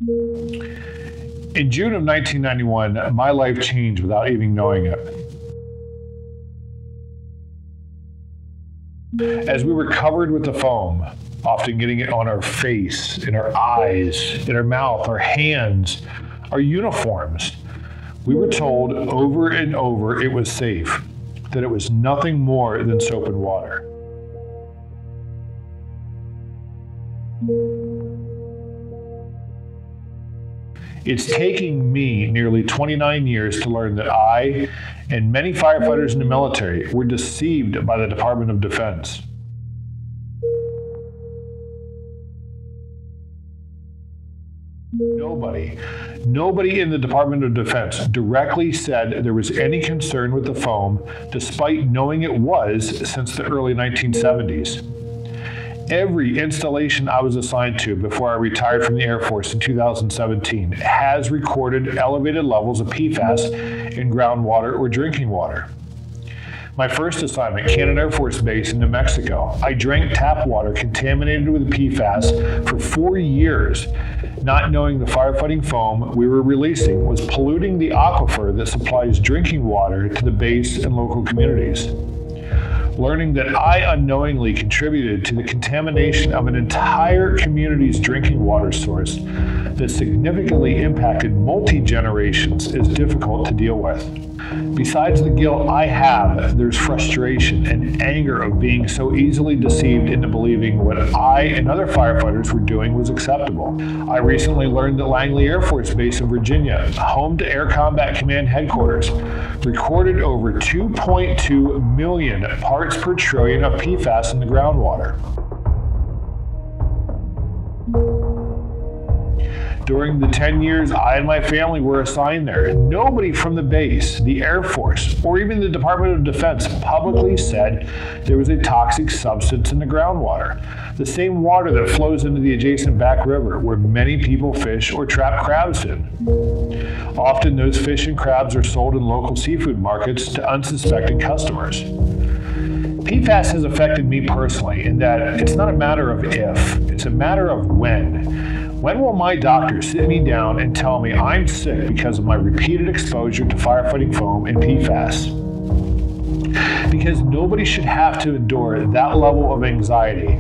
In June of 1991, my life changed without even knowing it. As we were covered with the foam, often getting it on our face, in our eyes, in our mouth, our hands, our uniforms, we were told over and over it was safe, that it was nothing more than soap and water. It's taking me nearly 29 years to learn that I and many firefighters in the military were deceived by the Department of Defense. Nobody in the Department of Defense directly said there was any concern with the foam, despite knowing it was since the early 1970s. Every installation I was assigned to before I retired from the Air Force in 2017 has recorded elevated levels of PFAS in groundwater or drinking water. My first assignment, Cannon Air Force Base in New Mexico, I drank tap water contaminated with PFAS for 4 years, not knowing the firefighting foam we were releasing was polluting the aquifer that supplies drinking water to the base and local communities. Learning that I unknowingly contributed to the contamination of an entire community's drinking water source that significantly impacted multi-generations is difficult to deal with. Besides the guilt I have, there's frustration and anger of being so easily deceived into believing what I and other firefighters were doing was acceptable. I recently learned that Langley Air Force Base in Virginia, home to Air Combat Command Headquarters, recorded over 2.2 million parts per trillion of PFAS in the groundwater. During the 10 years I and my family were assigned there, nobody from the base, the Air Force, or even the Department of Defense publicly said there was a toxic substance in the groundwater, the same water that flows into the adjacent Back River where many people fish or trap crabs in. Often those fish and crabs are sold in local seafood markets to unsuspecting customers. PFAS has affected me personally in that it's not a matter of if, it's a matter of when. When will my doctor sit me down and tell me I'm sick because of my repeated exposure to firefighting foam and PFAS? Because nobody should have to endure that level of anxiety.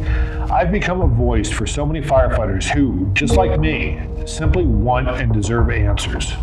I've become a voice for so many firefighters who, just like me, simply want and deserve answers.